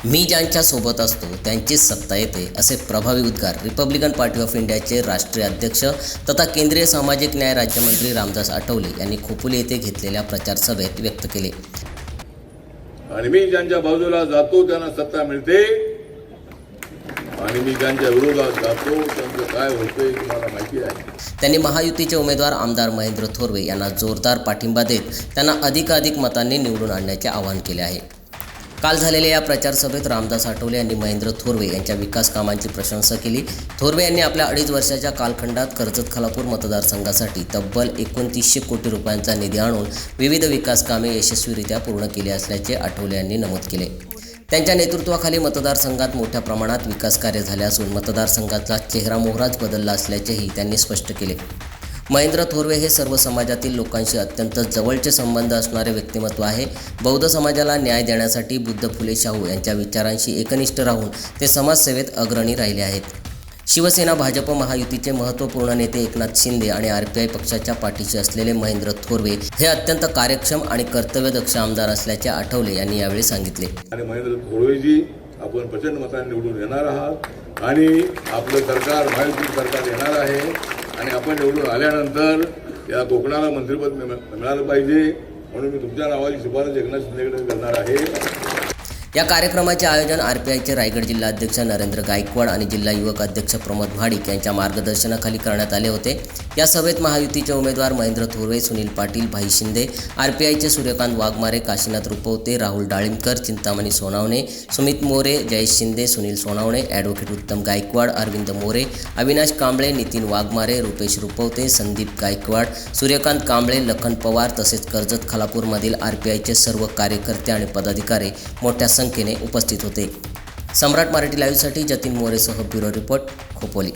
मी ज्यांच्या सोबत असतो त्यांचीच सत्ता येते असे प्रभावी उद्गार रिपब्लिकन पार्टी ऑफ इंडियाचे राष्ट्रीय अध्यक्ष तथा केंद्रीय सामाजिक न्याय राज्यमंत्री रामदास आठवले यांनी खोपोली येथे घेतलेल्या प्रचार सभेत व्यक्त केले. आणि मी ज्यांच्या बाजूला जातो त्यांना सत्ता मिळते आणि मी ज्यांच्या विरोधात जातो त्यांचं काय होतंय तुम्हाला माहिती आहे. त्यांनी महायुतीचे उमेदवार आमदार महेंद्र थोरवे यांना जोरदार पाठिंबा देत त्यांना अधिकाधिक मतांनी निवडून आणण्याचे आवाहन केले आहे. काल झालेल्या या प्रचार सभेत रामदास आठवले यांनी महेंद्र थोरवे यांच्या विकास कामांची प्रशंसा केली. थोरवे यांनी आपल्या 2.5 वर्षाच्या कालखंडात कर्जत-खालापूर मतदारसंघासाठी तब्बल 2900 कोटी रुपयांचा निधी आणून विविध विकास कामे यशस्वीरित्या पूर्ण केली असल्याचे आठवले यांनी नमूद केले. त्यांच्या नेतृत्वाखाली मतदारसंघात मोठ्या प्रमाणात विकास कार्य झाले असून मतदारसंघाचा चेहरामोहराच बदलला असल्याचेही त्यांनी स्पष्ट केले. महेंद्र थोरवे हे सर्व समाजातील लोकांशी अत्यंत जवळचे संबंध असणारे व्यक्तिमत्व आहे. बौद्ध समाजाला न्याय देण्यासाठी बुद्ध फुले शाहू यांच्या विचारांशी एकनिष्ठ राहून ते समाजसेवेत अग्रणी राहिले आहेत. शिवसेना भाजप महायुतीचे महत्त्वपूर्ण नेते एकनाथ शिंदे आणि RPI पक्षाच्या पाठीशी असलेले महेंद्र थोरवे हे अत्यंत कार्यक्षम आणि कर्तव्यदक्ष आमदार असल्याचे आठवले यांनी यावेळी सांगितले. आणि महेंद्र थोरवेजी आपण प्रचंड मतांनी निवडून येणार आहात आणि आपलं सरकार महायुती सरकार येणार आहे आणि आपण निवडून आल्यानंतर या कोकणाला मंत्रिपद मिळालं पाहिजे म्हणून मी तुमच्या नावाची शिफारस एकनाथ शिंदेकडे करणार आहे. या कार्यक्रमाचे आयोजन RPIचे रायगड जिल्हाध्यक्ष नरेंद्र गायकवाड आणि जिल्हा युवक अध्यक्ष प्रमोद महाडिक यांच्या मार्गदर्शनाखाली करण्यात आले होते. या सभेत महायुतीचे उमेदवार महेंद्र थोरवे, सुनील पाटील, भाई शिंदे, RPIचे सूर्यकांत वाघमारे, काशीनाथ रुपवते, राहुल डाळिंबकर, चिंतामणी सोनावणे, सुमित मोरे, जयेश शिंदे, सुनील सोनावणे, ॲडव्होकेट उत्तम गायकवाड, अरविंद मोरे, अविनाश कांबळे, नितीन वाघमारे, रुपेश रुपवते, संदीप गायकवाड, सूर्यकांत कांबळे, लखन पवार तसेच कर्जत-खालापूरमधील RPIचे सर्व कार्यकर्ते आणि पदाधिकारी मोठ्या संख्येने उपस्थित होते. सम्राट मराठी लाईव्हसाठी जतीन मोरेसह ब्युरो रिपोर्ट, खोपोली.